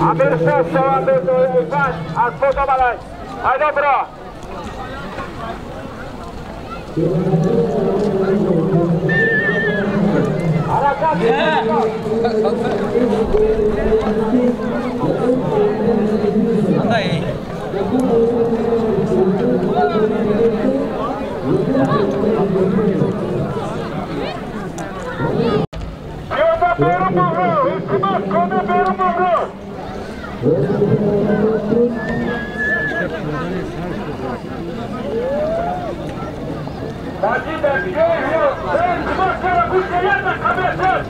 Amir Sesto, Amir Ivan, از خود آمدن هایده برا حرکت Yolda Beyrum Buğru, İltimas konu Beyrum Buğru. Bacı bekliyor, sen İltimaslara kuşlayarma kamerasın.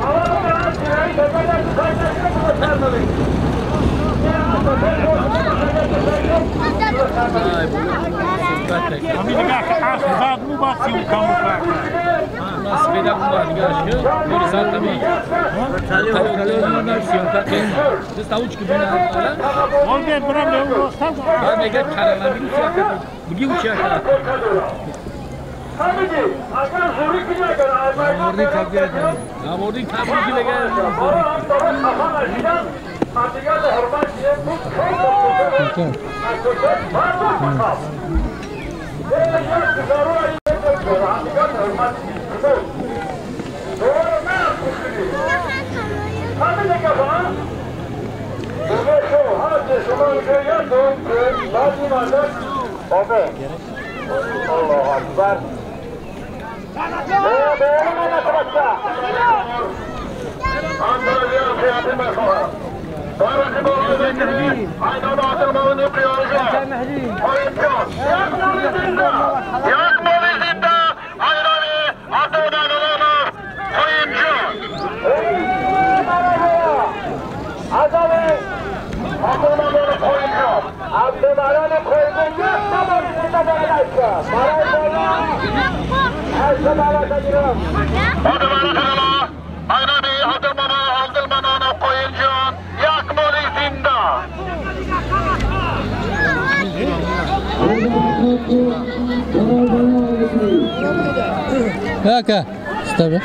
Allah'ım ben sırayı bebeler kaynaşına kurtarmalıyım. Hamid قاعد حاسب مو باصي وكامل ناس بيدا قاعد قاعد يقول سالتني كلام ما نفسي فاكين بس تاوش كبينا والله برام له هذا يقعد حرام بيجي وشاك Hamidi, akan zuri kine göre موردی کاب گرد موردی کاب میگی لگه Antiga da hürmet diye bu çok Allahu Akbar. Kaka, tabii.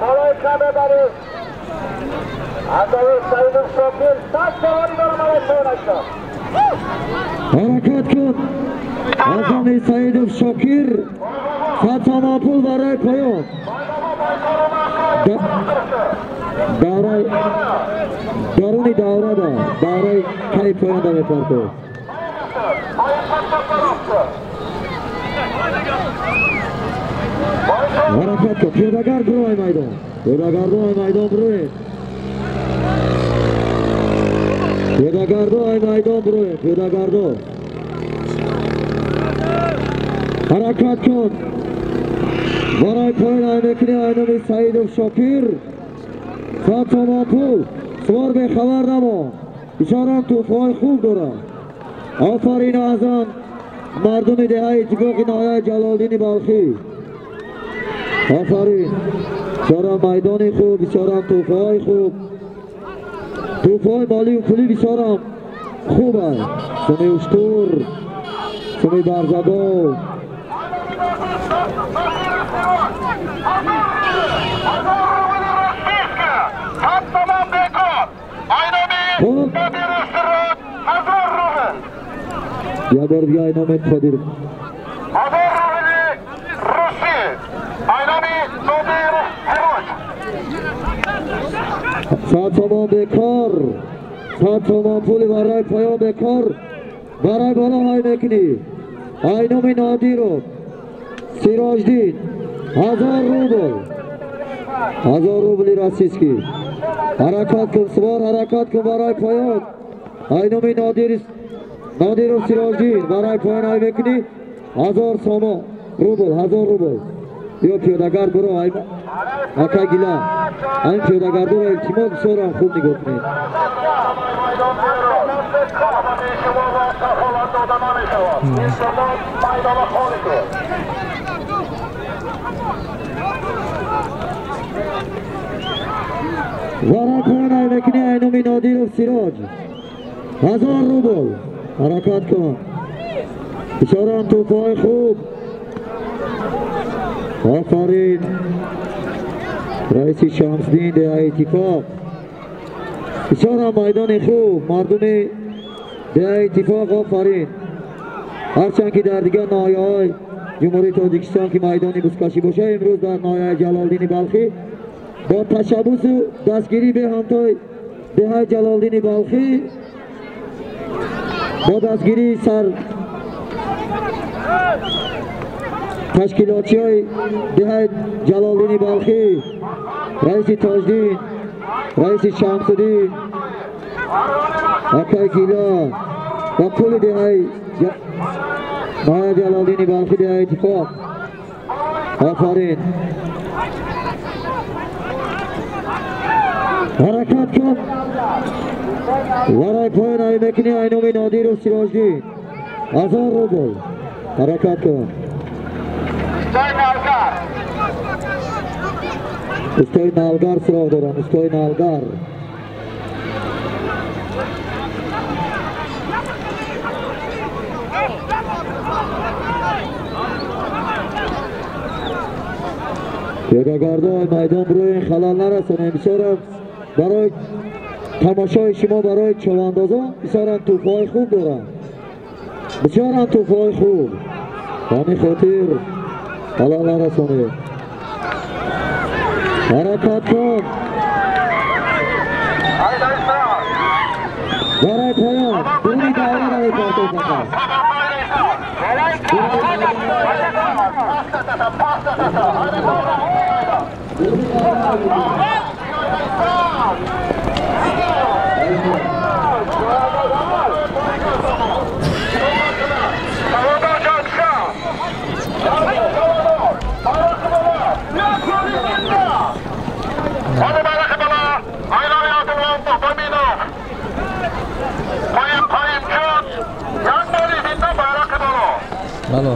بالای کمه برای عزیز سعید شاکر صد سواری دارم برای پایانشتا حرکت کن عزیز سعید شاکر صد تومان پول برای پایان درونی دوره دا دوره کی پایان دا میپرده حرکت کن پیادگر برو ای میدان پیادگردو ای میدان بروی پیادگردو ای میدان بروی پیادگردو حرکت کن برای پایان ای میکنی اینامی سعید شاکر 100 تومان پول سوار به خبر نما بیچاران توفای خوب دارن آفرین از آن مردم دهه جباق نایه جلالدین بلخی آفرین بیچاران میدان خوب بیچاران توفای خوب توفای مالی و پولی بیچاران خوب هست سمی اشتور سمی برزگاه یا بار بیا اینامه قدیر 1000 روسی اینامی نادر هروج 100 تومان بکار 100 تومان پول برای پایان بکار برای بالا های میکنی اینامی نادیرو سیراجدین 1000 روبل 1000 روبلی راسیسکی حرکت کن سوار حرکت کن برای پایان اینامی نادیر و سیراجدین برای پایان های میکنی 1000 تومان روبل 1000 روبل یا پیادگر برو اکا گیلا این پیادگر برو التیمات بسیار خوب نگاه کنید برای پایان های میکنی اینامی نادیر و سیراج 1000 روبل حرکت کن بسیاران توفای خوب آفرین رئیس شمسدین ده اتفاق بسیاران میدان خوب مردم ده اتفاق آفرین هرچند که در دیگر ناحیه های جمهوری تاجیکستان که میدانی بزکشی باشه امروز در ناحیه جلالدین بلخی با تشبس و دستگیری به همتای ده جلالدین بلخی با دستگیری سر تشکیلاتی های ده جلالدین بلخی رئیس تاجدین رئیس شمسدین اکای گیلا و کل ده جلالدین بلخی ده اتفاق آفرین حرکت کن برای پایان های میکنی اینامی نادیر و سیراجدین 1000 روبل حرکت کن استای نالگر سراغ دارم استای نالگر پیادگردو میدان بروی این خلال نرسانه بسیار برای تماشای شما برای چواندازان بسیار توفای خوب دارن بسیار توفای خوب همین خاطر خلال نرسانه حرکت کن برای پایان دونی دعوه روی پارتو فقط Balo.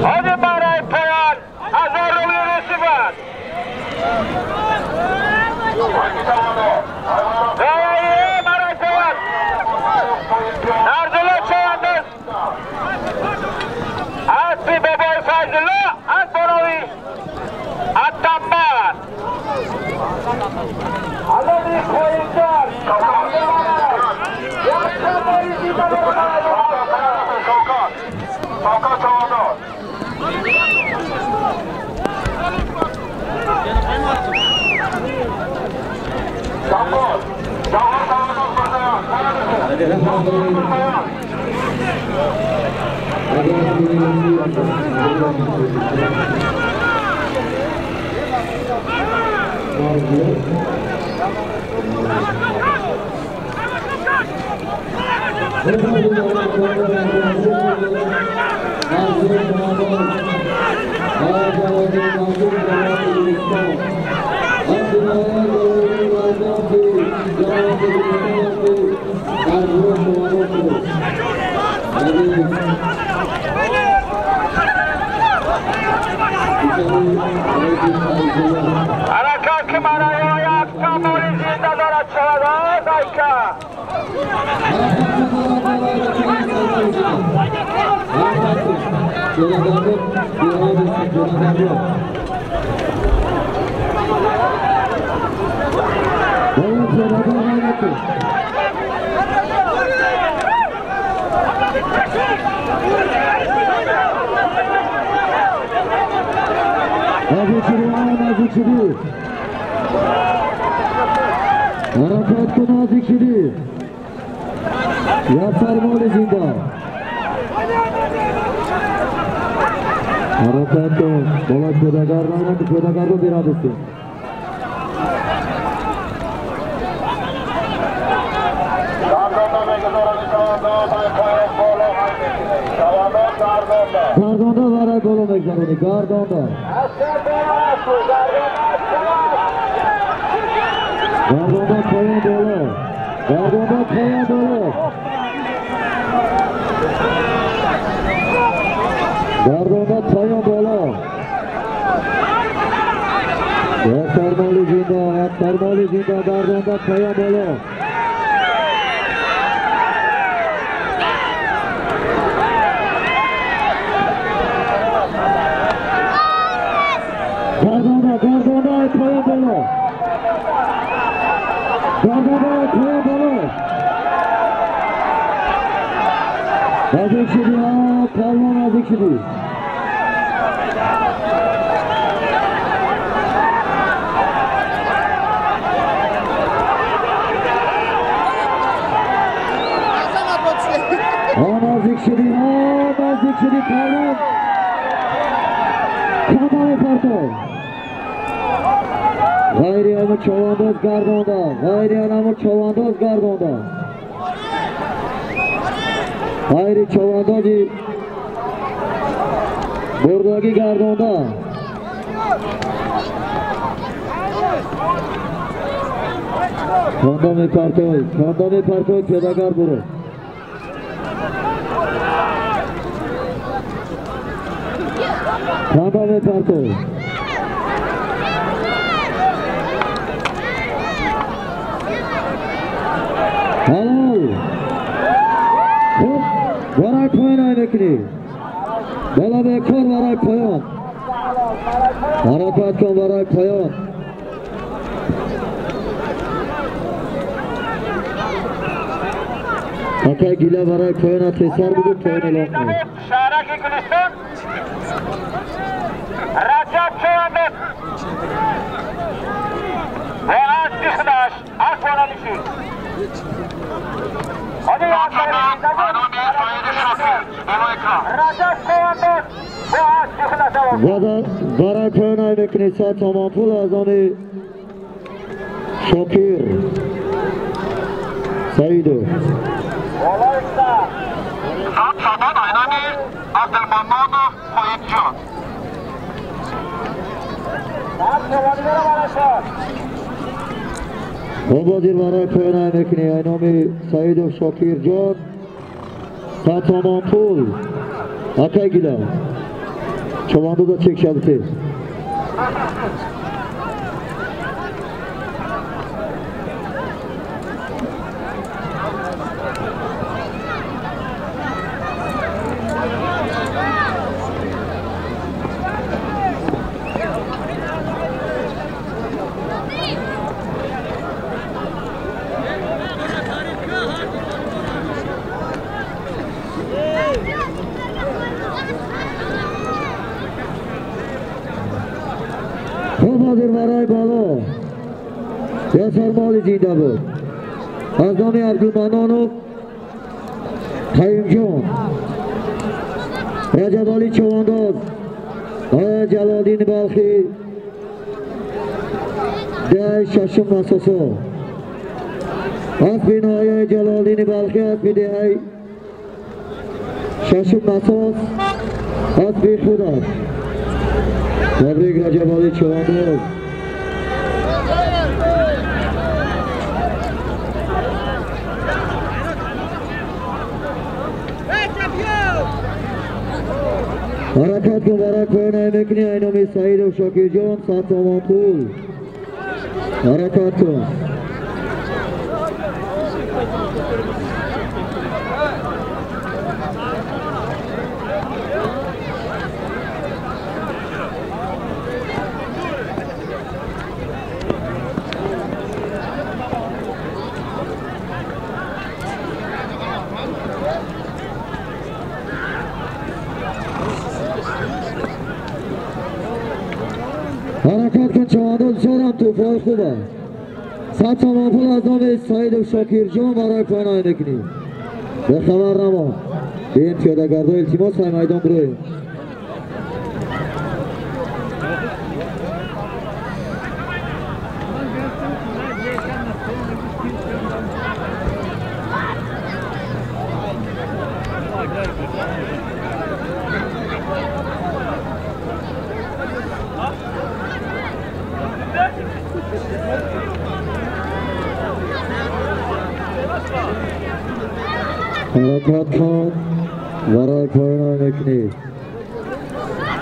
Hadi برای پایان 1000 روبل رسیدن برای پایان حرکات که برای آیت کاملی زنده دارد شود دایکا nazik şidi. Arafat ko nazik şidi. Yasar Moli zinda. Arafat ko bola pedagar ko bira desin. Gardonda varay bolo mekzaroni, Gardonda. Gardonda poyan bolo. Gardonda poyan bolo. Gardonda poyan bolo. Yasar Moli zinda, Gardonda poyan bolo. Gardonda poyan bolo. Gardonda poyan bolo. Nazik şidi ha, Kalman nazik şidi. Nazik şidi Kalman. Kamay parto. Gayri amir Chavandoz Gardonda. Gayri Chavandozi Burdagi Gardonda. Kandami partoy pedagar buru. Kandami partoy. Halal. Varay poyan aynekini. Bola bekor varay poyan. Arafat kan varay poyan. Akay gila varay poyan atesar budu poyan elokmi. Şaraki Gülistan Rajab Çavandoz ve az dikdaş az bonalişi. Hadi Rajab Çavandoz ve az dikdaş. Varay poyan aynekini Sat Samanpul azani Shokir Saidov. Olaysa Sadan Aynani Abdülmanmanov Koyuncan. Obadir varay poyan aynekini aynami Saidov Shokirjon Sat Samanpul Akay gila Chavandoz chek shabti. برای بالا یاسر مالی زنده بود از نام عبدالمنان قیم جان رجب علی چوانداز آیا جلالدین بلخی ده ششم مساسا اسب آیا جلالدین بلخی اسب ده ششم مساس اسب خود است تبریک رجب علی چوانداز حرکت کن برای پایان میکنی اینامی سعید و شاکر جان 100 تومان پول حرکت کن حرکت کن چوانداز بسیارم توفای خوبه 100 تومان پول از نام سعید و شاکر جان برای پایان میکنی به خبر نما به این پیاده گردا التماس های میدان برویم حرکت کن برای پایان میکنی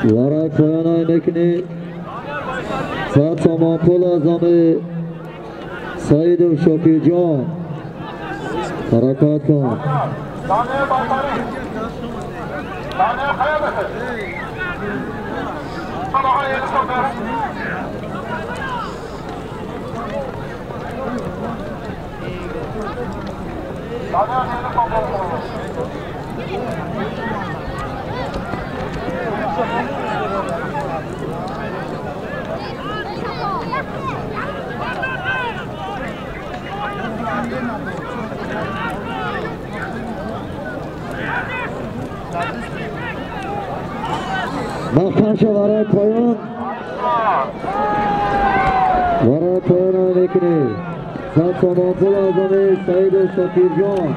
برای پایان میکنی 100 تومان پول از نام سعید و شاکر جان حرکت کن مخم شو برای پایان میکنی 100 تومان پول از نام سعید و شاکر جان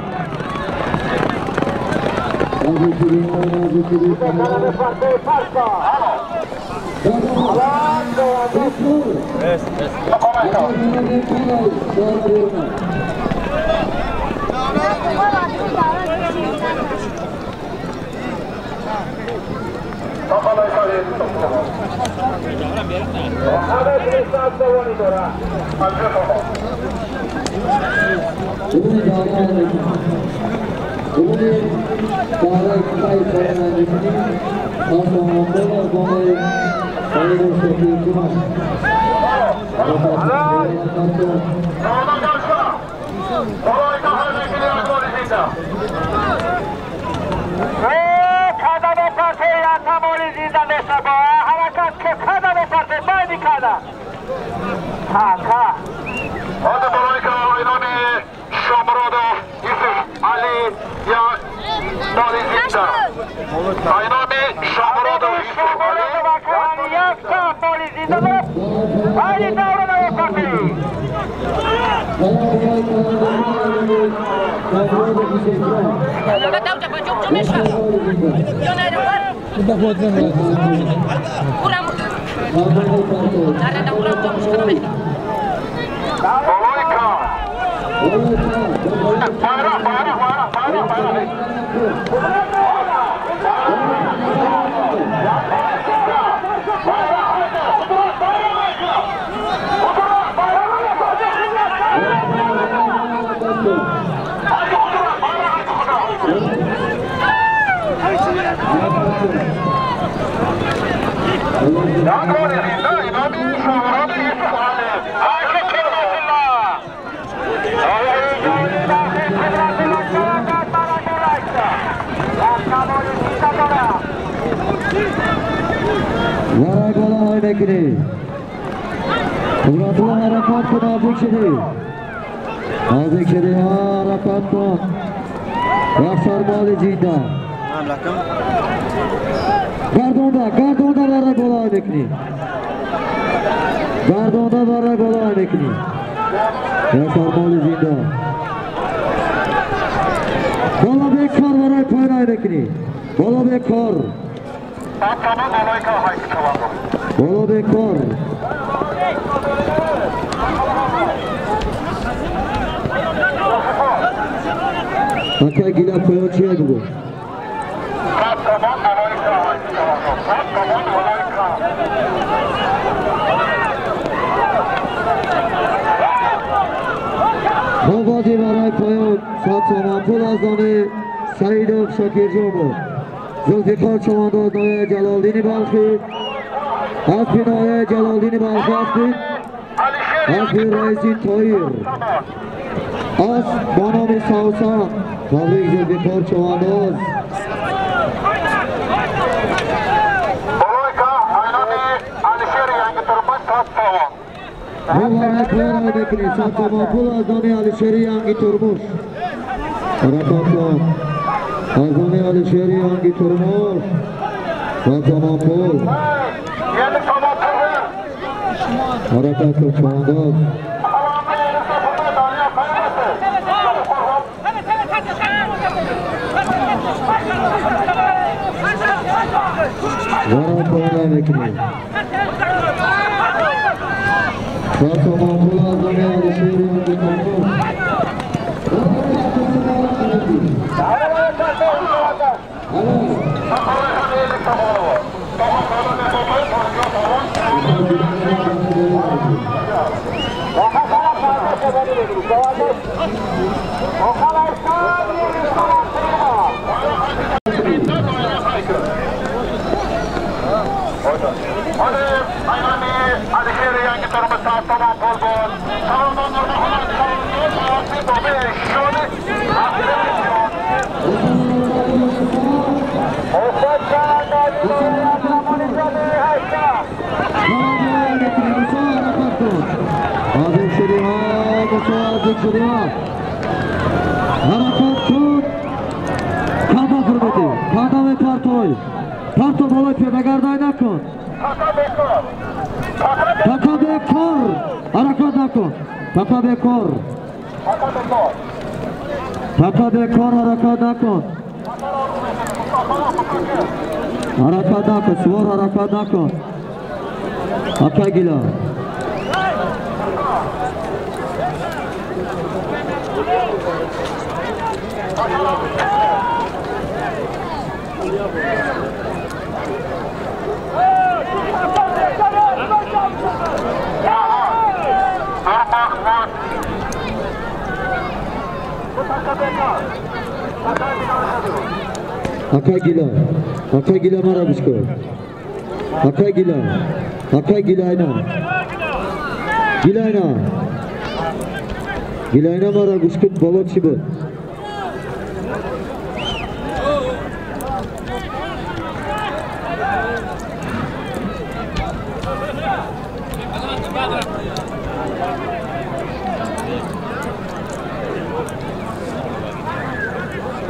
هذا برایکا اینامی شامراد یوسف علی یا داری زنده اینامی شامراد یوسف علی یک تا داری زنده علی دوران وقتی برای بالا های بکنی Muratullah harakat kın nazik şedi harakat kın Yaksar Mali Zinda Gardonda barra bola oynakni Gardonda barra bola oynakni Yaksar Mali Zinda Bola bekor varay payna oynakni Bola bekor Bola bekor Aka gila koyucuya dugu. Mabadi varay koyun sat zaman pul azdani Saidov Shakirjonov. Zulfikar Chavandoz noya Jalaldini Balxi. Aspi noya Jalaldini Balxi Aspi Raisi Toir. As Banami Sausan. Tabrik Zulfikar Chavandoz. Boloyka Aynami Alisher yangi turmush Sattovan. Vallahi koyar bekini Sattovan pul azdani Alisher yangi turmush. Rakatlan azdani Alisher yangi turmush. Sattovan pul. Yeni tamam pullar. Harakatlı Chavandoz. Varay koyar bekini. Sattovan pul azdani Alisher yangi turmuş. Aynami Alisher yangi turmush Sattovan polvon. Harakat tut. Kada hürmeti. Kada ve Partoy. Parto bola pedagardayı nakon. Taka bekor. Harakat nakon. Taka bekor. Taka bekor harakat nakon. Harakat nakon. Svor harakat nakon. Aka gila. Aka gila mara busko. Aka gila ina. Gila ina mara busko balok şibu.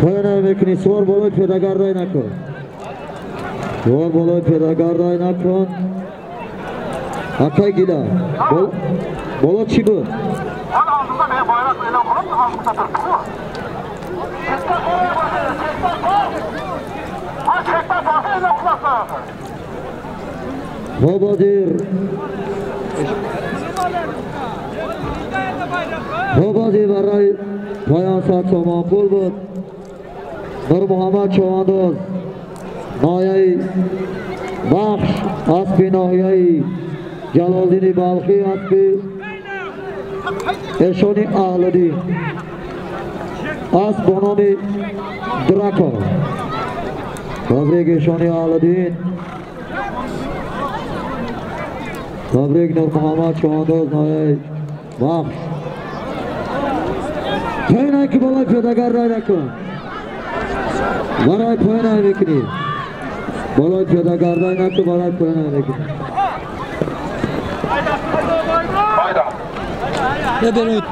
Payana bekini sor boloy pedagardayı nakon. Sor boloy pedagardayı nakon. Aka gila. Balok şibu. Ağzında ne bayrak öyle olup ağzında durdu. Çekte koyuyor başını, çekte koy. Çekte koy, öyle kulaklar. Babadir. Babadir varay payan Sattovan polvon. Nur Muhammad Chavandoz. Noyai Baxsh Aspi Noyai Jalaldini Balxi Aspi Eshoni Ahladin As Bononi Draco. Tabrik Eshoni Ahladin. Tabrik Nur Muhammad Chavandoz Noyai Baxsh. Payna ki bola pedagardayı nakon. Varay payna bekini. Bola pedagardayı nakon varay payna bekini. Ya berut.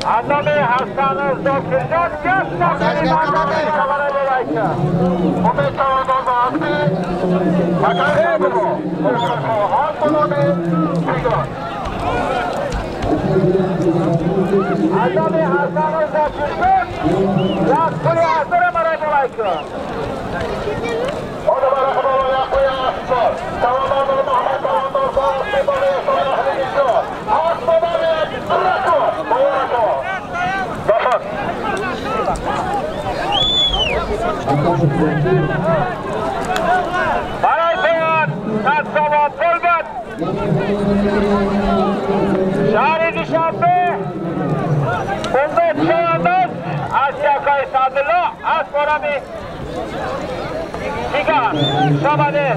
Adnami Hasan Zokirjan Jasnami Adnami Kamara Lelaika Umid Tawadol Bahasti Bakar Ebu Hantonami Pigon Adnami Hasan Zokirjan Jasnami Adnami Lelaika Oda Barakabala Yakuya Asfar Tawadol Muhammad Tawadol Bahasti Bari Salah Haligisho Asfadari Arrako Bayarako Baray Sayan, Satsava Polgat, Shari Nishabe, Ummet Shayandas, Asya Kai Sadullah, Asforami, Sigar, Shabane.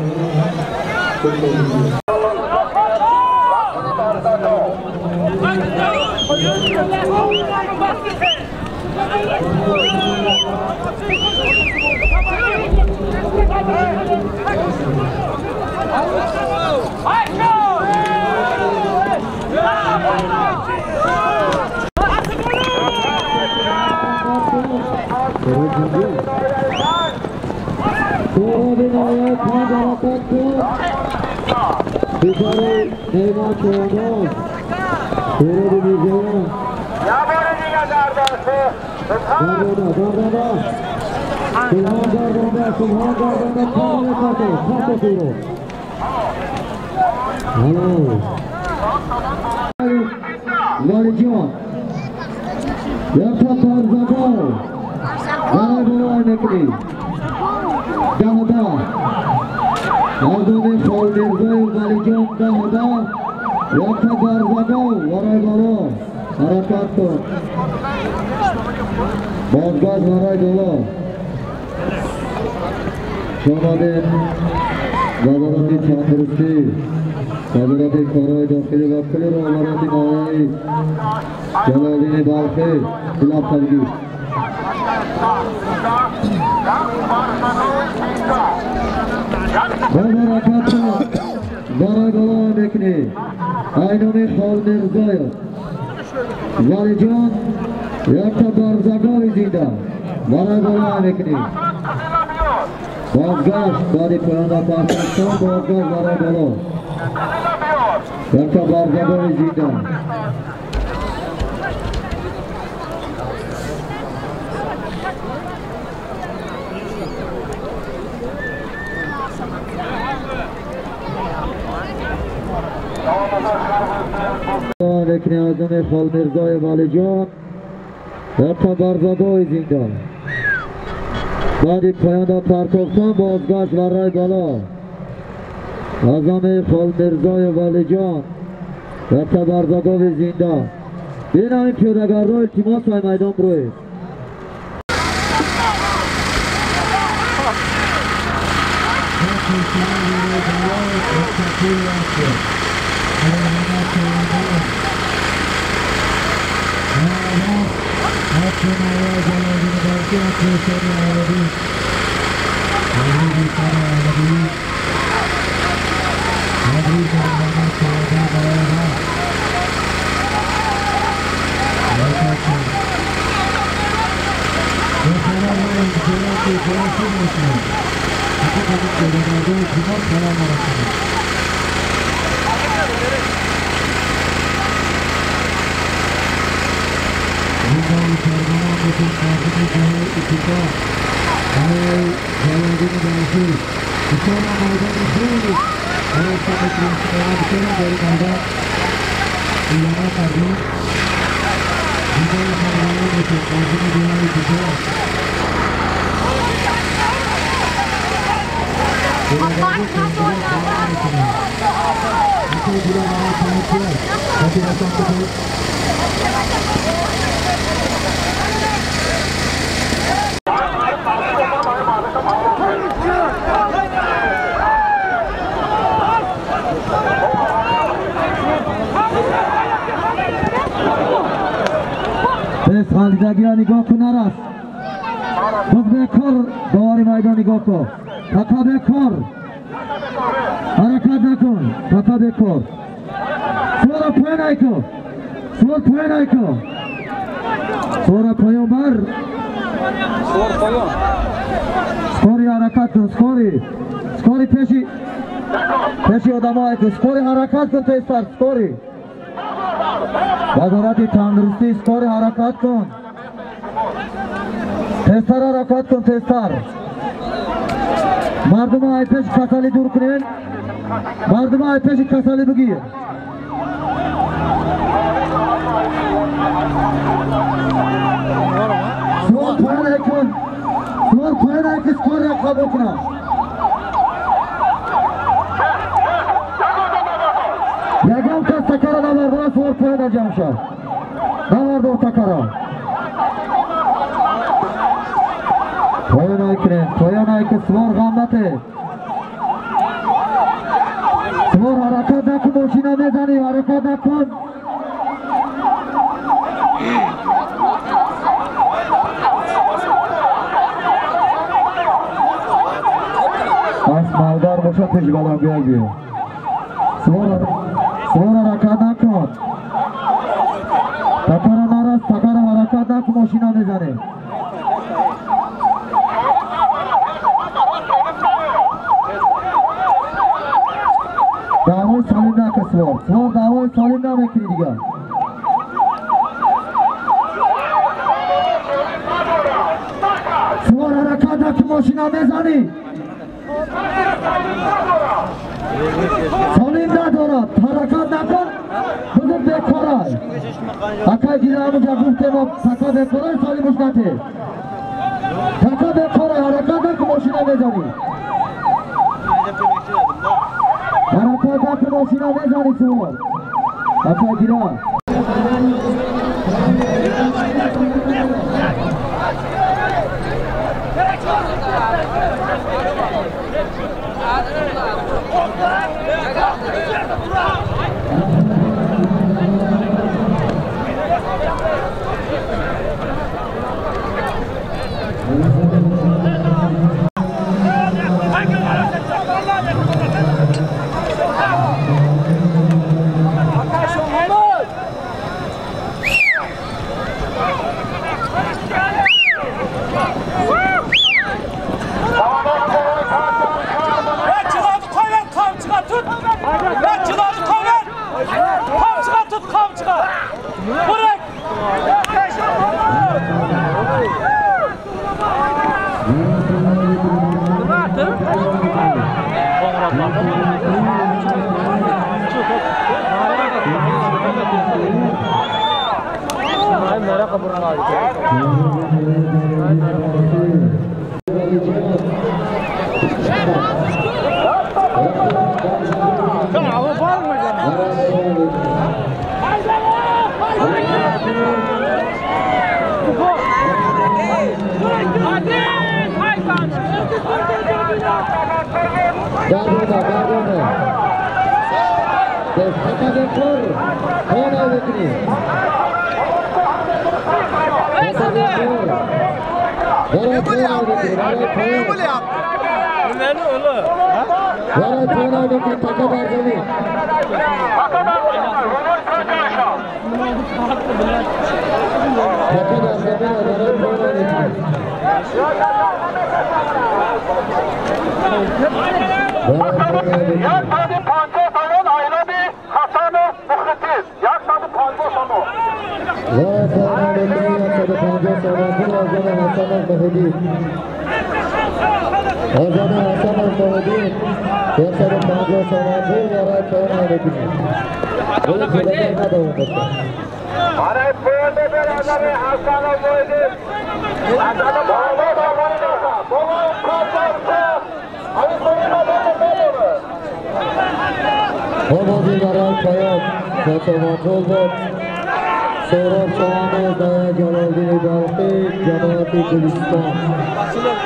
Valijon Yakta Tarzador Barabola Nekli Dahda Ardone Faulirzoy Valijon Dahda Yakta Tarzador Varaybolo Harakat Kor Bozgaz Varaybolo Shomadin Vazarati Chandrusti Hazreti Karay Dakhili Vakili Hazreti Nai Jalaldini Balkhe Khilaf Sargi Barakatı Baragala Nekni Aynumi Khal Mirzayev Valijon Yakta Barzagavi Zinda Baragala Nekni Bozgash Bari Payanda Pakistan Bozgash Baragala Yakta Barzagavi Zinda Lekni Azami Khal Mirzayev Valijon Yakta Barzagavi Zinda Bari Payanda Pakistan Bozgash Baragala Azami Khal Mirzayev Valijon Yakta Barzagavi Zinda Binami Pyodagarro iltimos va maydon bro'y خالدگی نگاه کن نرس خود بکر دواری میدان نگاه کن تکا بکر حرکت نکن تکا بکر سورا پای نکن سوار پایان ایکو سوار پایان بر سکوری حرکت کن سکوری پیشی آدم ها ایکو سکوری حرکت کن تیستر سکوری وزارت تندرستی سکوری حرکت کن تیستر حرکت کن تیستر مردم ها پیش کسالی دور کنین مردم ها پیش کسالی بگیر سوار پایان ایکن سکوری حرکت بکنن یکم کس تکره نبردن سوار پایان انجام شد نبرد تکره پایان ایکن سوار غمته سوار حرکت نکن ماشینا میزنی حرکت نکن از مالدار باشه پیش بالا بیایی سوار حرکت نکن تکر نرس تکر حرکت نکن ماشینا میزنه دعوای سالیم نکن سوار دعوای سالیم نمیکنی دیگه سوار حرکت نکن ماشینا میزنی سالیم ندارد حرکت نکن بزرگ بکارای اکای گیره همونجا گفته ما تکا بکارای سالیمش نته تکا بکارای حرکت نکن ماشینا میزنی حرکت نکن ماشینا میزنی سوار اکای گیره سوراب شاهانه دای جلالدین باقی جماعتی گلستان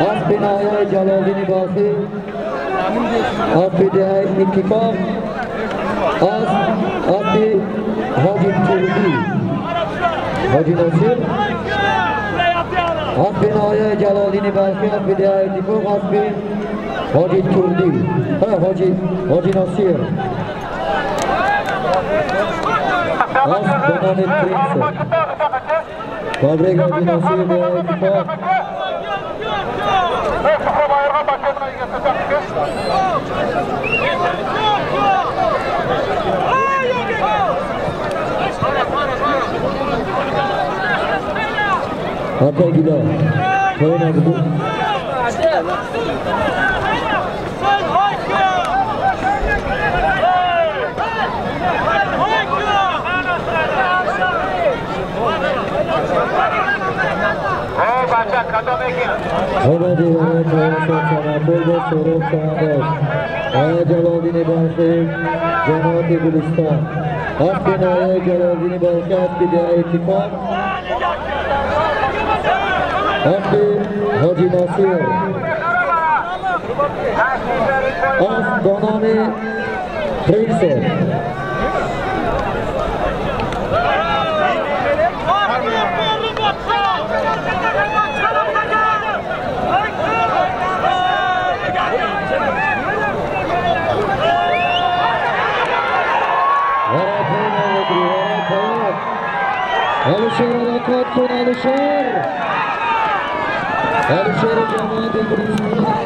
از بنای جلالدین باقی از بدای اتفاق از حاجی کردی حاجی ناصر از بنای جلالدین باقی از بدای اتفاق از حاجی کردی حاجی ناصر Donami Prince. Tebrik Haji Nasir ve ekipaj. Hatta gida. Koymadı bu. Hadi Jalaluddin Balkhi, Jamaat-e Gulistan. आपके नारे जलालुद्दीन बादशाह आपके जाए इत्तिफाक आपके हाजी नासिर आप दोनों Prince Alişer Arakat son Alişer Cemaat-e Gulistan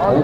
Saya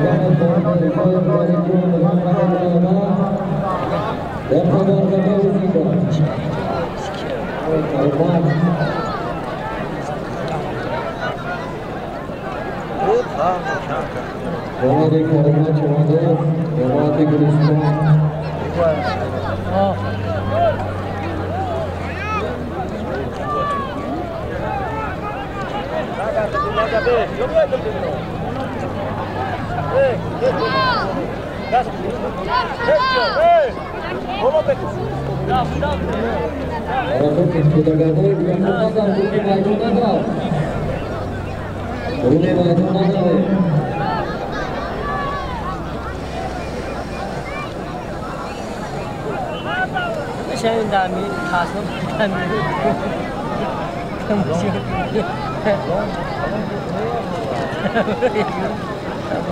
dah ambil khas tu, ambil.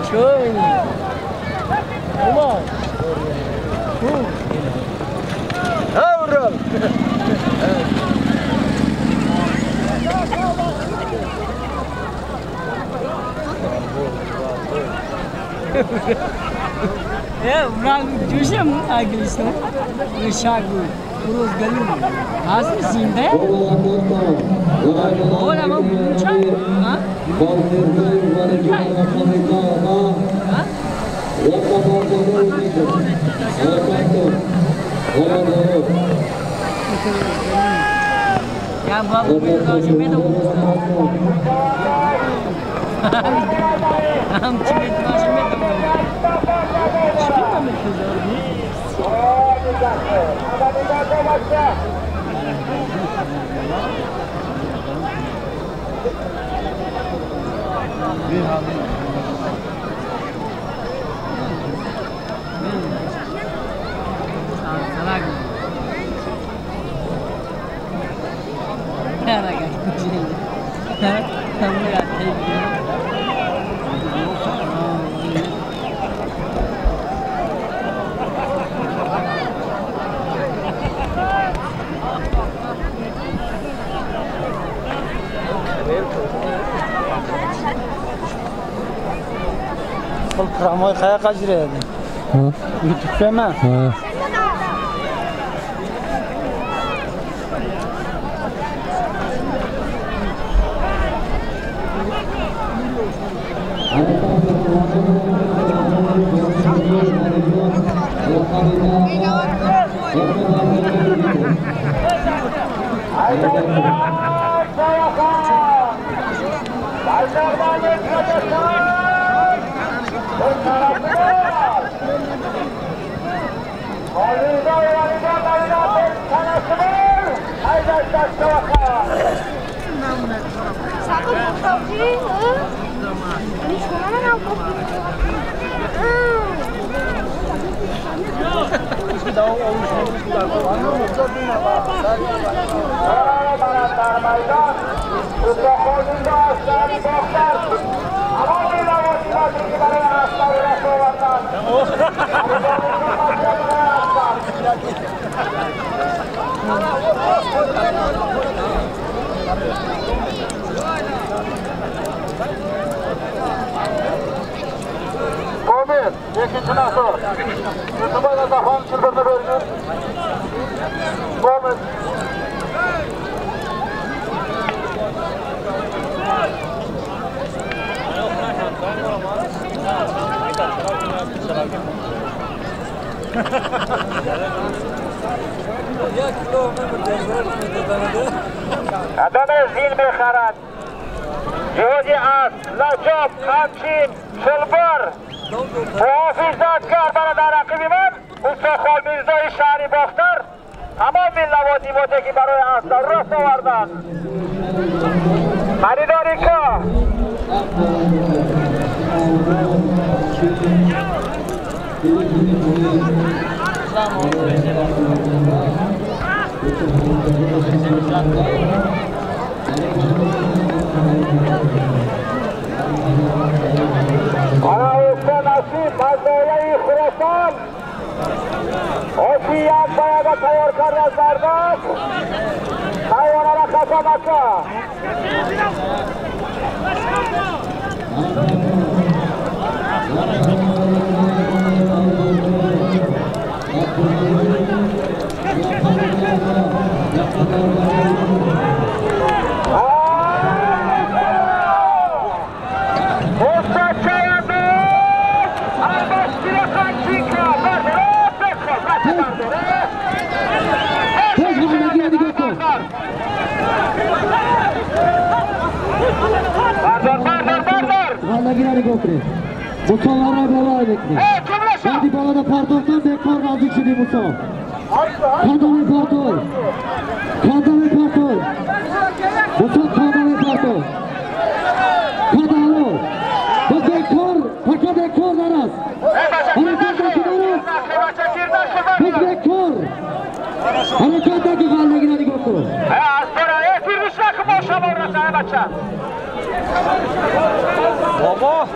Show ini. Umar. Aurel. Ya, orang Joseph Agilso, Rishagu, Urus Galu, asli Sinde. Oh, nama Buncha, ha? Ya, babu kita cuma tu. Ham cuma tu. Ramai kaya kajre ni. YouTube fema. Satu kopi, ini sekarang aku Komil, ikinci Nasır. YouTube'a da Zafan Çılbır'da bölümü. Komil. عدم زین میخرد جهودی است لجاب همچین شلبر محافظتگر برای رقیبی من مفتخال میرزای شهری باختر تمام لوازم که برای اصلا راست آوردن خریداری که آنایسته نصیب مزدایه خراسان حسیت باید تیار کرد از برداشت حیوانه را خطا مکه Musalarına bela emekli. Hadi balada pardondan bekar nazik şimdi Musa. Kadame pardon. Kadame pardon. Musa kadame pardon. Kadalo. Bak bekar. Paka bekar naraz. Harekatdaki naraz. Bak bekar. Harekatdaki gallegini götür. Astora firmişler ki boşa borrasa he bacca. Baba.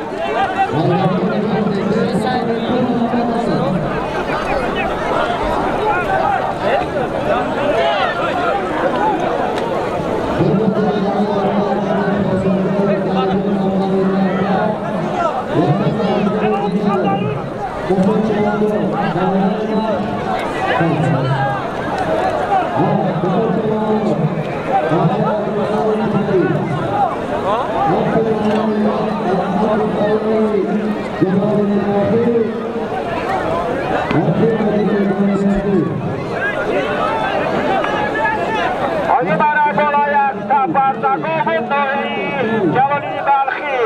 Hadi bana kolay taparsa kovutoyi Cavali Balxi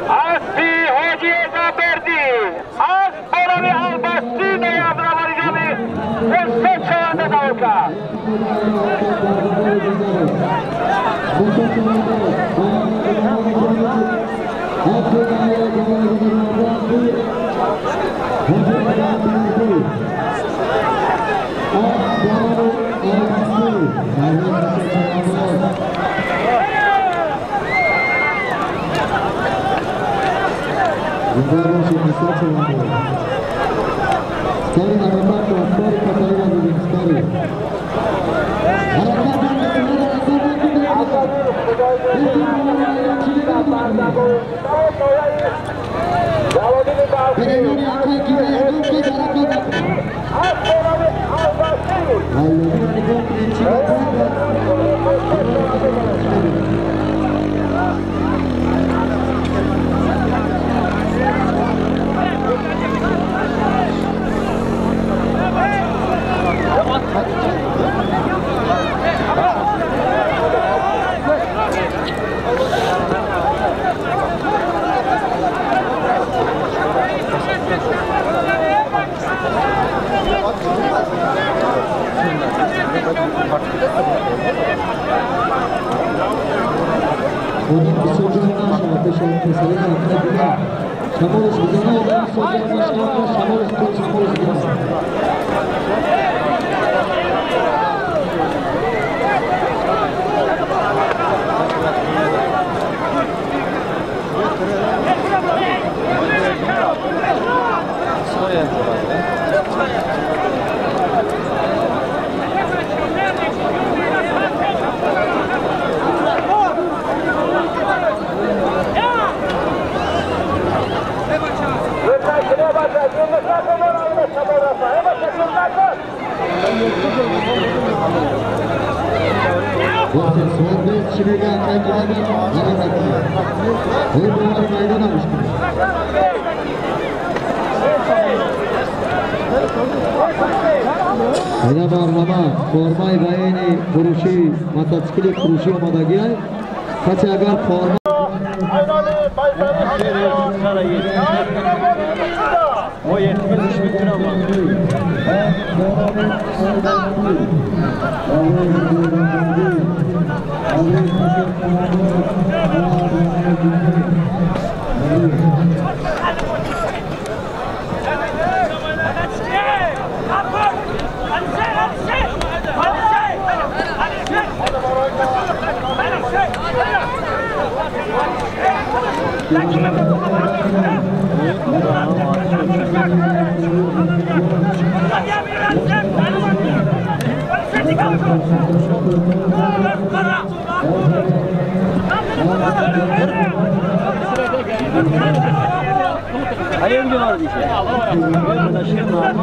Aspi Hojiye Zaberdi Az Polani Albasti ne Abdurrahmanijani Ve çağında davulka Hayda barlama, formay bayani kurushi, motosiklet kurushi omadagi kaç agar forma o 70 bin lira var. Alem de var işte. Arkadaşım var.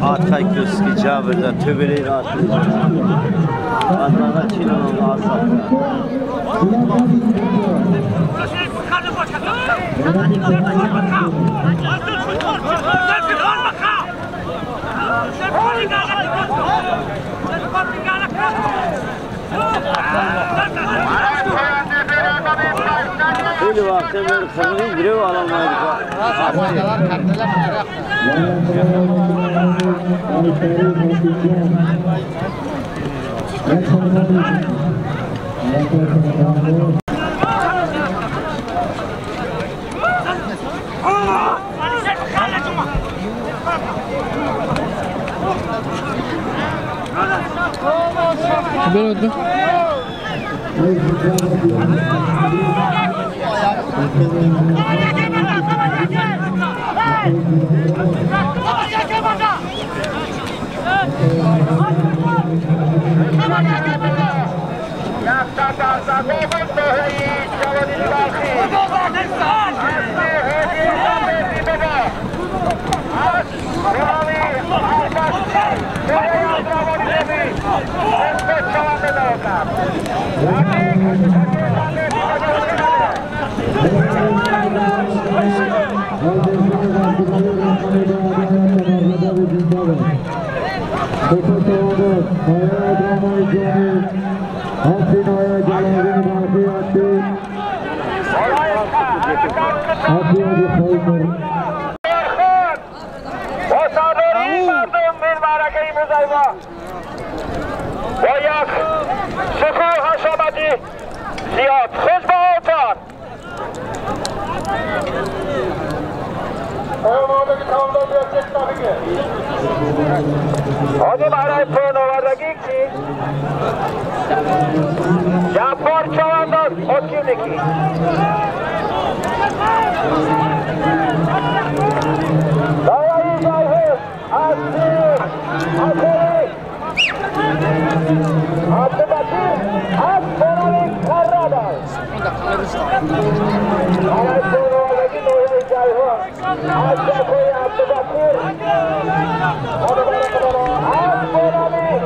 Atay köski Cabir'de töbeleri atıyor. Adana Çin'in azap. Öyle vakti böyle kırmızı grev alamaydı. Böyle oldu. باید شکوه حشامتی زیاد خوش با آتان آدی برای پرنوردگی کی؟ جبار چوانداز حکیونکی دایایی جایه از سیر حسیری عبدالبشیر از برای کرادر برای پرنوردگی نوعی جایه از جاکوی عبدالبشیر از برای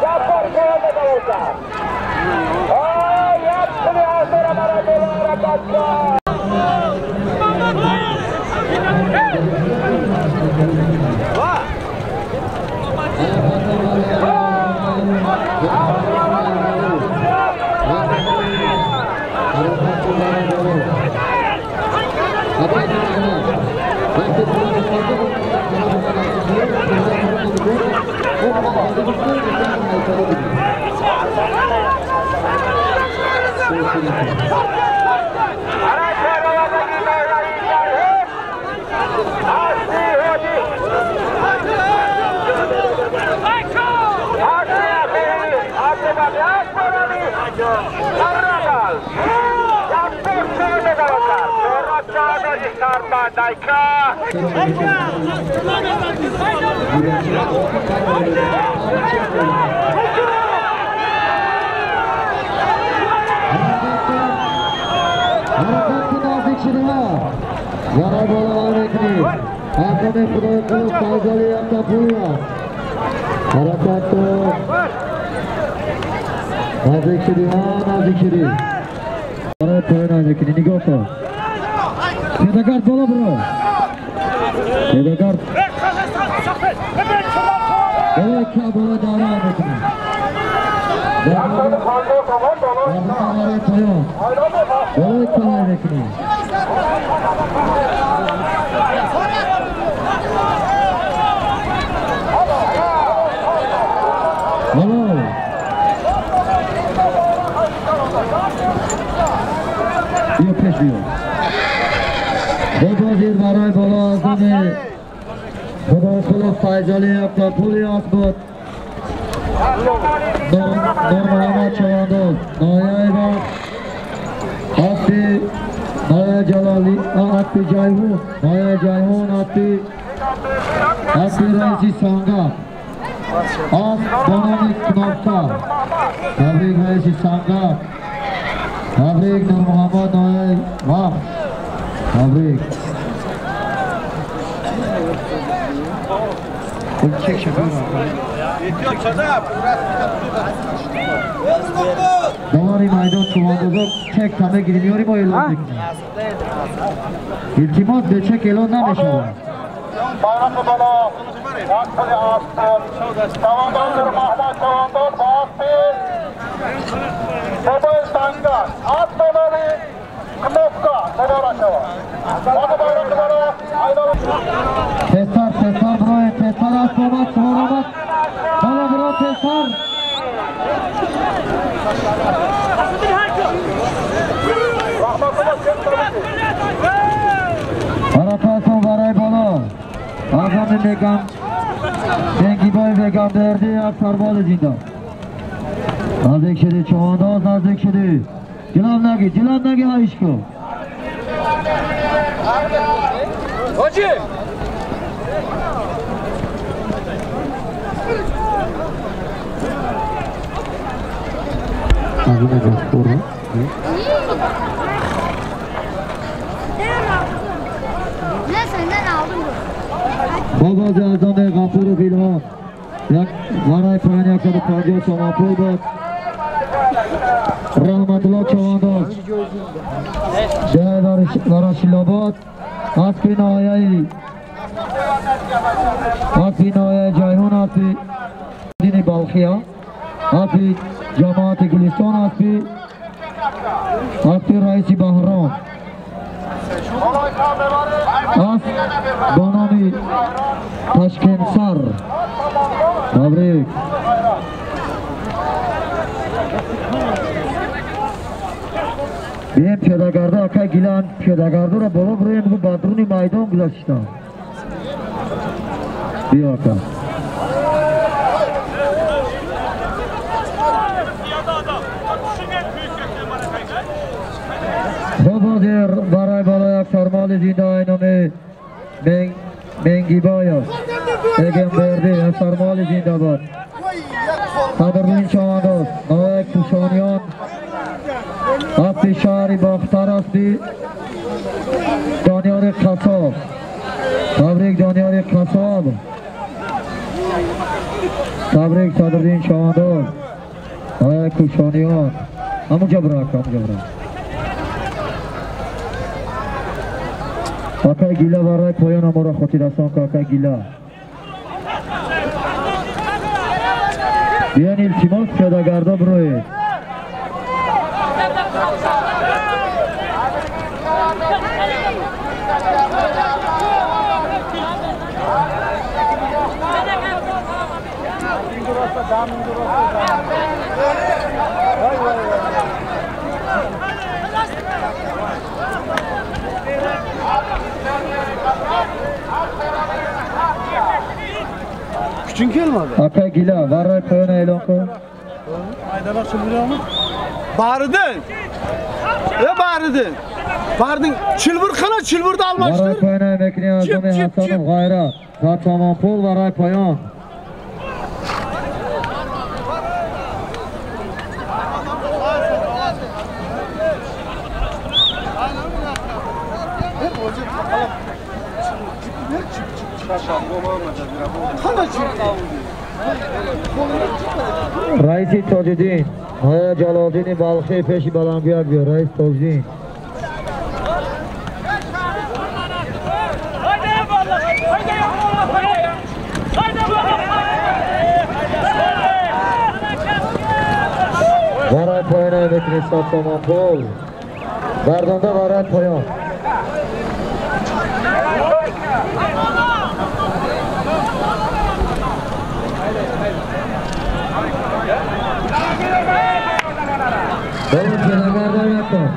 جبار چوانداز دوستان یک سری آسر برای دلار بچه نگاه کن پیداگرد بالا برو پیداگرد بالا که بالا دارا بکنی بالا که های بکنی بیا بازیر برای بالا آزمه خدا خلوف فیضالی یک پولی هست بود نور محمد چوانداز نایه با حتی نایه جلالی حتی جایهون نایه جایهون حتی رئیسی سانگا آس بانانی کنافتا تبریک رئیسی سانگا تبریک نور محمد نایه وقت تبریک داری میدان چواندازا چک همه گیری میاری ما اعلام بکنیم التماس به چک اعلام نمیشه bayrak balı, Yakpuli Asfel, Çavandır Mahmut Çavandır Basfel, Sebel Sangar, Asfeleri, Knofka, Sebel Aşava. Bakı bayrak balı, Aydalı. Tesar buraya, tesar asmamak, çoğuramak, bana bura tesar. Rahmetullah Çektalısı. Arafasın varay bala. Azami Begam, Bengiboy Begam derdi, Aksarbalı zindan. Nazik şedi, çoğundaz nazik şedi. Cilan nagi hayışko. Hacı! Ne senden aldım bu. Babacı Azami Gafuru Bilhan. Varay Payani Aksadı Panca Çamapul Bat. Rahmetullah Çavandaz. Değer Varaşilabat. Aspi Nayayı. Aspi Nayayı Cayhun Aspi. Dini Balkhiya. Aspi Cemaat-i Gülistan Aspi. Aspi Raisi Bahram. As Banami Taşkensar. Tebrik. Benim pedagarda aka gilan pedagarda da bolo buraya bu Badruni Maydan gülaşta. Bir aka. Babadir baray balaya sarmalı zindayname Mengibayev Egemberdi sarmalı zindabad. Kadirlin Çavandaz Navek Kuşanyan Aspi Şahri Bakhtar Aspi Daniyar Kasab. Tebrik Daniyar Kasab. Tebrik Kadirlin Çavandaz Navek Kuşanyan. Amuca bırak. Akay gila varay poyan amora khotirason ka akay gila. Biyan iltimos pedagarda broye. Küçük gelmedi. Akay gila varay poyan e'lon qil. Aydalar chilburmi? Bardin. Bardin. Chilbur qana chilburni almashtir. Varay poyan emekli Azami Hasanov g'ayrat. Zatamapul varay poyan. Raisi Tojuddin Noya Jalaldini Balkhi peşi balanguyak biyor Rais Tojuddin. Varay poyana emekli Sattamanpol. Bardonda varay poyan. Benim pedagardan yaptım.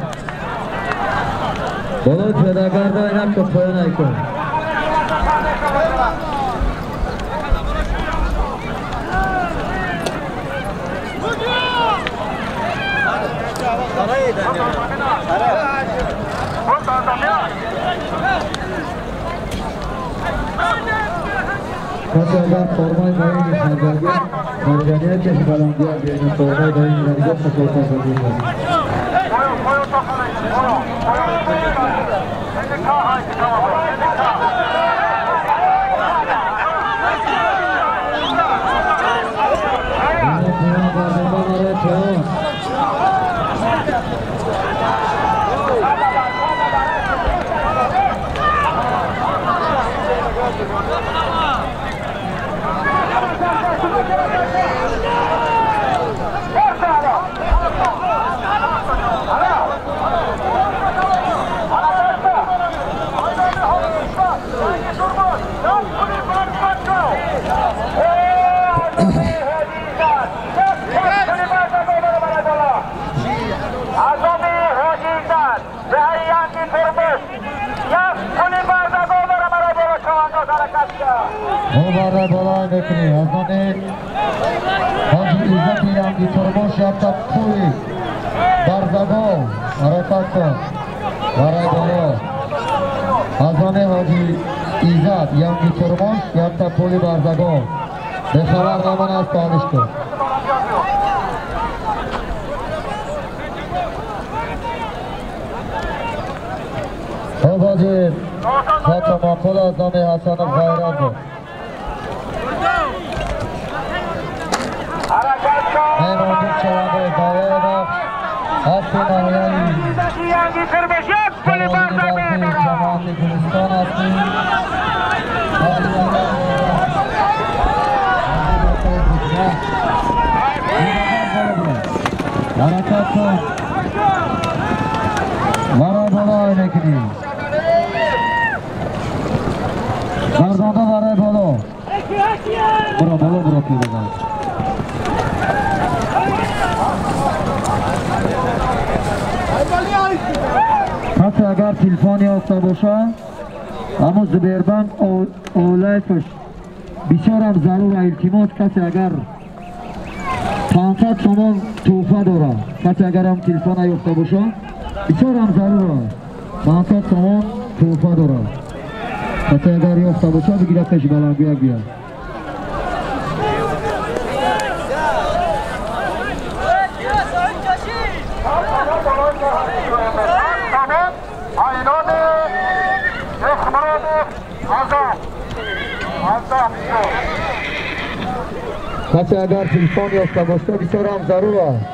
بالای پیداگر دا اینک که پایان ایکن کسی اگر فرمای باید خرجانیت کسی بلندیت بیاید فرمای باید نگاه خطوط نزدید Mubarra balay bekli. Azani Hacı İzzet İlhangi Turmuş yaptı Puli Barzagol Arakatta Varay balo Azani Hacı İzzet İlhangi Turmuş yaptı Puli Barzagol Beşavar Raman az tanıştı. Hacı Hatta Mahpul Azami Hasan'ın hayranı. En önemli çağda dayanak Hatta Nahiyani Cemaat-i Gülistan Hatta Harakatı Varay balo oynakini Gardanda varay balo Bura balo bırakıyor da حتی اگر تلفنی یافته باشه اما زبیربند اولایفش بسیارم ضرور التماس کسی اگر 500 تومان توفه داره کسی اگر هم تلفن یافته باشه بسیارم ضرور 500 تومان توفه داره کسی اگر یافته باشه بگیره کش بلنگویه بیاد کسی اگر تلفن یافته باشه بسیار هم ضرور است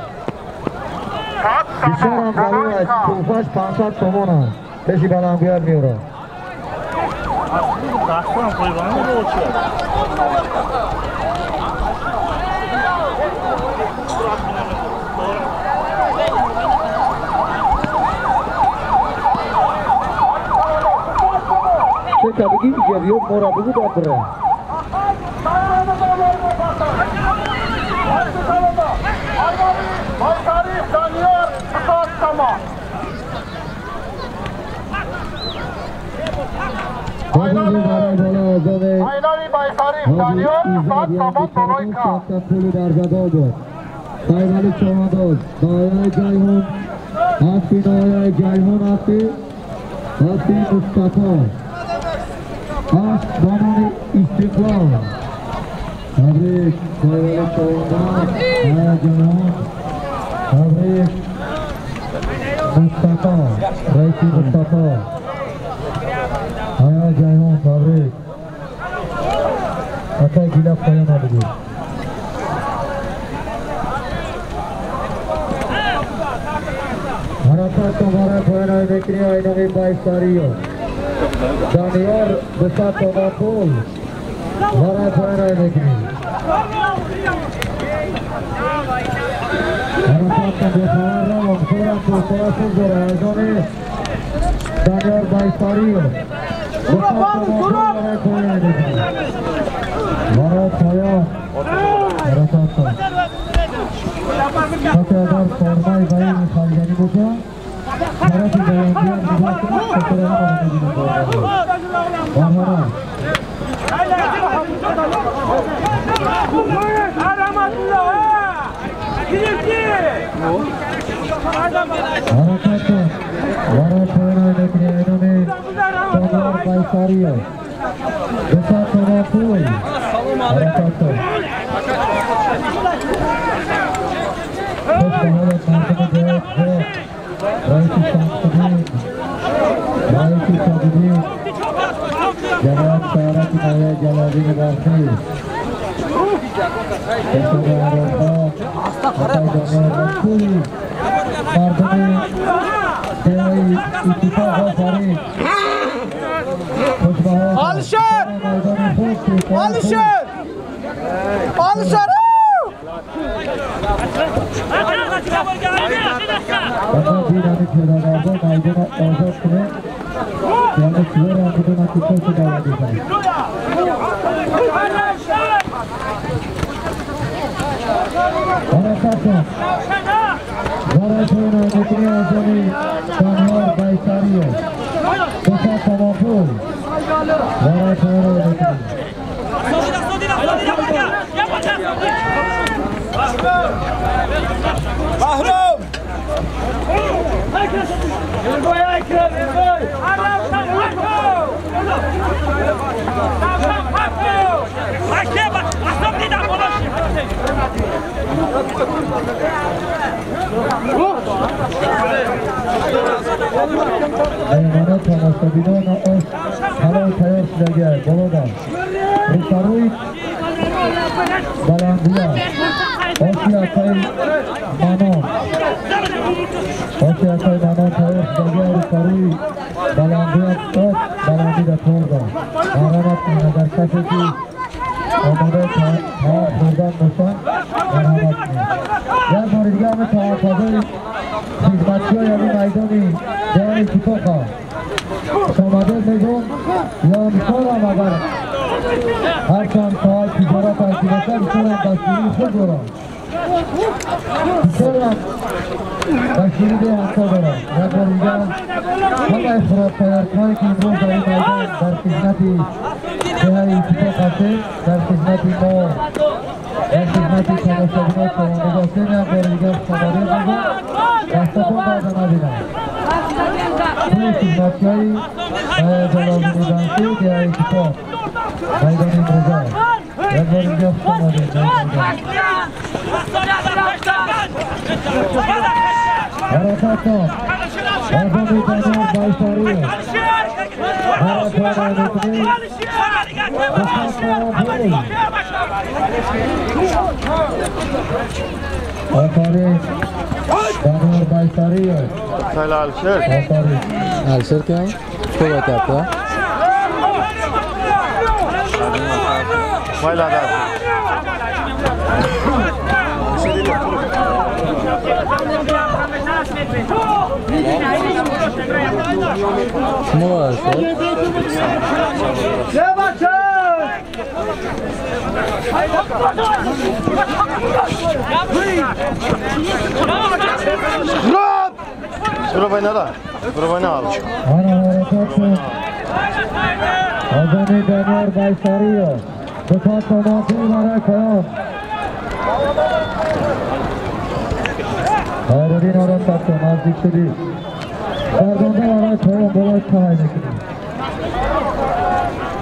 بسیار هم ضرور است توفهش 500 تومان است کشی بلنگویر میاره چه که بگی بگیر یک مورا بگو داد بره پولی برزدا بود سایولی چوهنداز دایه جایهون هستی دایه جایهون هستی مصطفی هست بانان استقلال تبریک سایولی چوهنداز دایه جایهون تبریک مصطفی رئیسی مصطفی دایه جایهون تبریک Atay gilaf payam adı. Harakat kamara payana bekri aynı bay sariyo. Daniyar besat tomakul. Hara payana bekri. Harakat kamara mansura kutasa zora. Daniyar bay sariyo. Besat tomakul hara payana bekri. Varay paya Harakatda Hatta agar formay bayi xalgani bo'lsa طرف بیانگر نگاه کنید شکر هم آمده بینید بارها حرکت کن ورا پاینا نکنی اینامی دانار بایساری است بسا تما پول حرکت کن خوش به حالت مردم جواب خواه رئیسی شمسدین رئیسی شمسدین جناب شهرت نوی جلالین برخی بسا عربا حتی دانار رسولی مردم دیوی اتفاق آفرین خوش به حالت میدان خوش اما دین همی پیدانازا میدان آزاد کنه یعنی سویر هم بدون اتفاق داودی کنه حرکت کن ورای پاینا نکنی آزامی دانیار بایساری است بسا تماپول ورای پاینا نکنی بهرام البوی اکرم البوی ایمانه تماشابینان آش حلال تیار شدگی های بابادا روی بلندیا آشی اکای مانان تیار شدگی های روی بلندیا آش بلندی دا توردا آرامت کنه در کسی که آماده تا خوردن باشن آرامت کنه یک بار دیگه همه تحفظای خدمتی های یعنی میدانی جای اتفاقا آماده میگم یا میکنم اگر هر چند ساعت تجارت هستی باشد میکنم دستوری خود دارم میکنم دستوری ده همسا دارم یک بار دیگه همه افراد تیارکانی که امروز در این میدان در خدمتی جای اتفاق هستیم در خدمتی ما در خدمتی تماشابینات شمانده هستیم یک بار دیگه شماره بگم دستتون بعد نبینم توی خدمتی های جلالین بنسی دیای اتفاق میدان امروزه یک بار دیگه شماره حرکت کن آزامی دانیار بایساری حرکت کن نکنی بسات مرابول آفرین دانیار بایساری خیلی الشر آفرین الشر क्या है इसको बताते हैं خیلی عدد شما الشر برو باید ندا برو باید ندا حرکت کن آزامی دانیار بایساری بسات تماپول برای قیام خیرالدین آرام بکن نزدیک شدی بردانده برای قیام بالای که های نکنی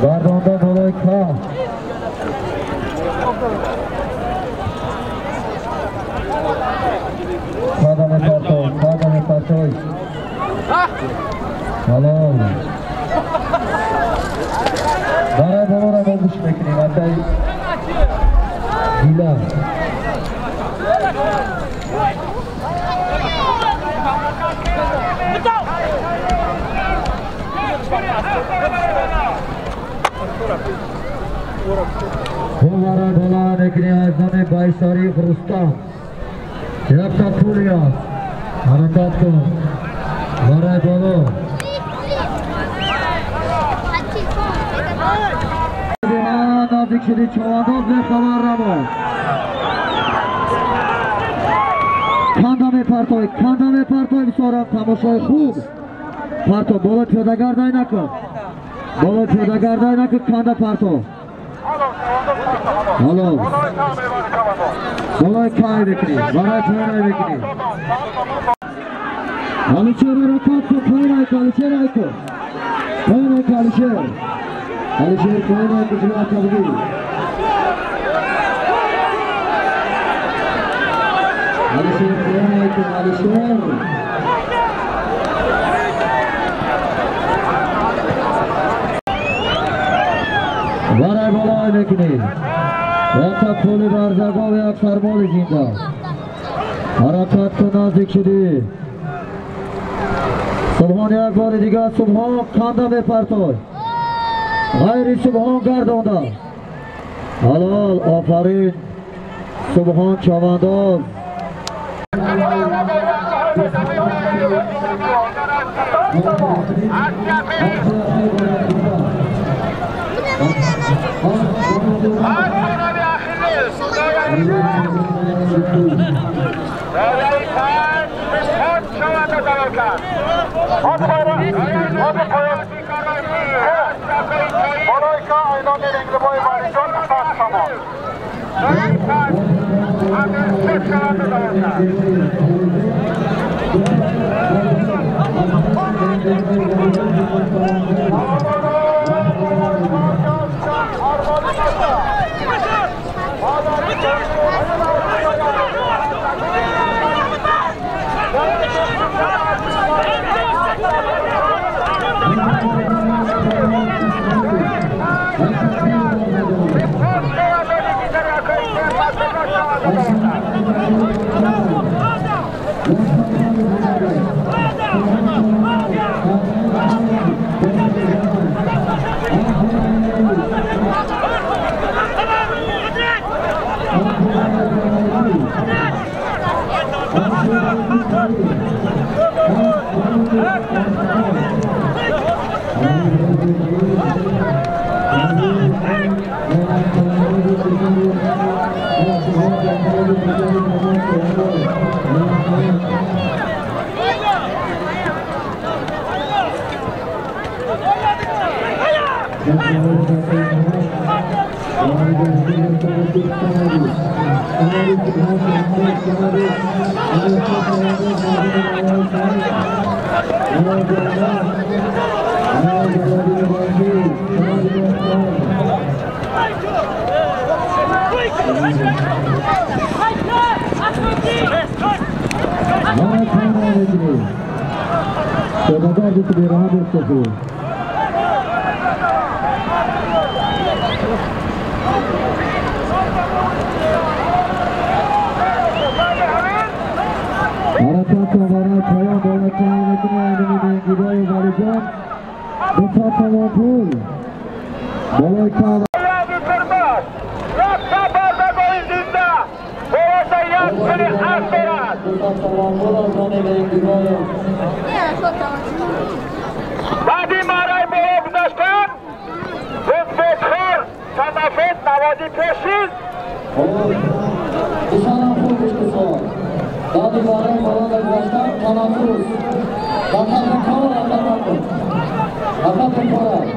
بردانده بالای که قدم پرتوی حلال برای بابا را بازش بکنیم حتی گیلا بوارا بالا نکنی اعظم بایساری خرستان یک تا پولیا حرکت کن برای بالا نازک شدی چوانداز به خبر رما کاندام پرتوی کندم پرتوی بسارم تماشای خوب پرتو بالا پیاده گردای نکن بالا پیاده گردای نکن کنده پرتو حالا بالای کای بکنی برای پایانای بکنی علیشیر رو کات کن پایانای کن علیشیر های کن پایانای کن علیشیر پایانای کن جلو اتا بگیر علیشیر پایانای کن علیشیر برای بالای بکنی اتا پولی برزگاه و یک سرمال زینده حرکت کن نزدیک شدی سبحان یک بار دیگر سبحان کنده به پرتوی غیر سبحان گردانده حلال آفرین سبحان چوانداز بعدی مارای برو گذاشتن بزبتخور تنفت نوازی پیشید بسانم خوب بشکسان بعدی مارای برو گذاشتن تنفت بطن کار بطن کار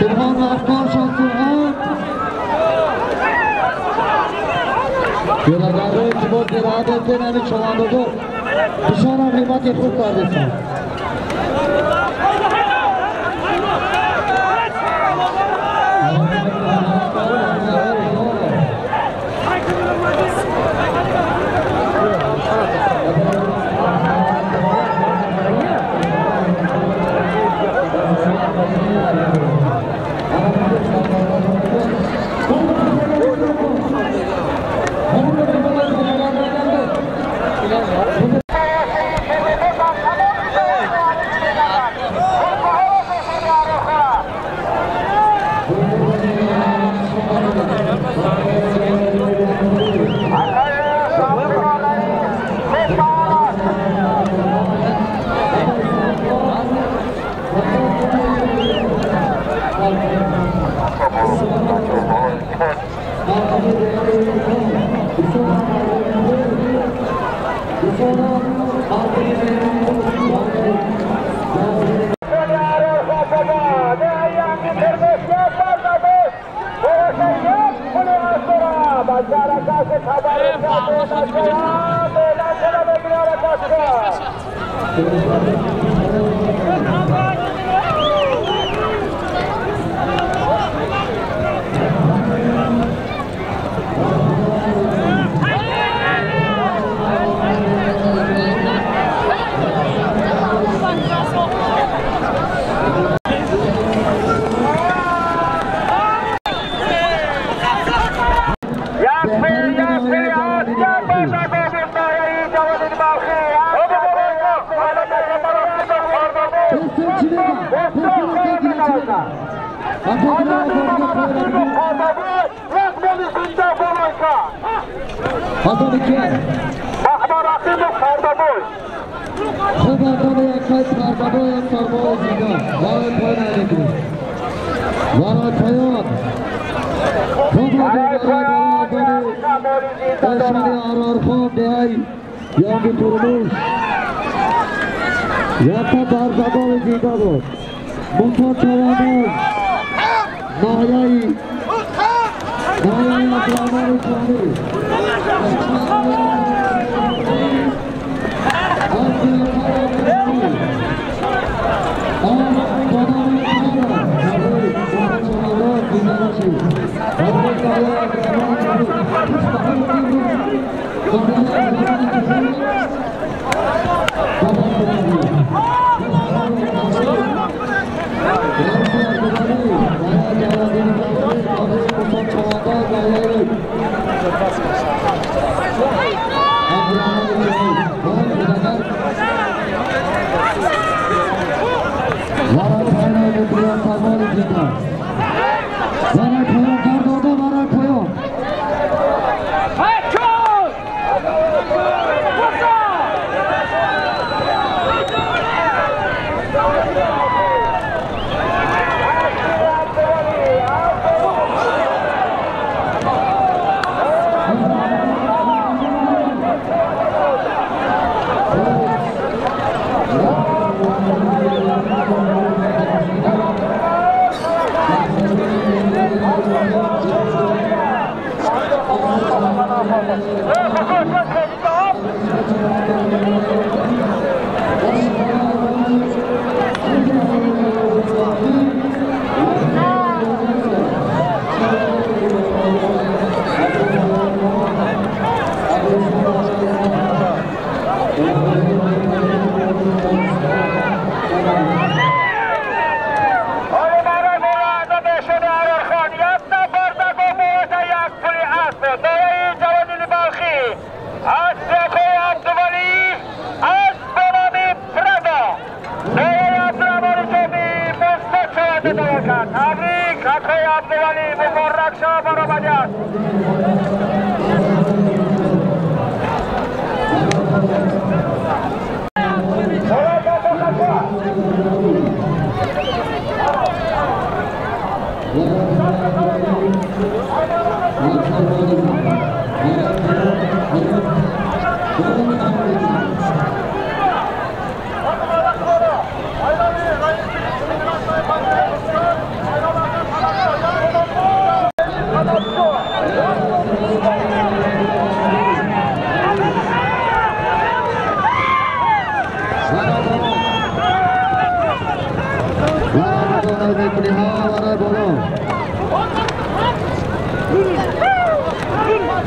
سلمان افغان شاه سلمان گله‌گر روی کیبورد گله‌گر که نمی چماندگو بشان هم قیمت خوب کردیستان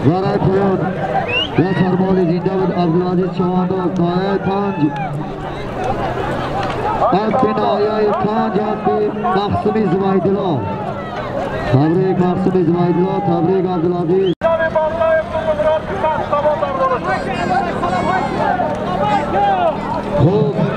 برای پایان یک فرمان زنده بود عبدالعزیز چوانداز نهایه 5 از نهایه 5 از مقصومی زبیدالله. تبریک مقصومی زبیدالله، تبریک عبدالعزیز. خوب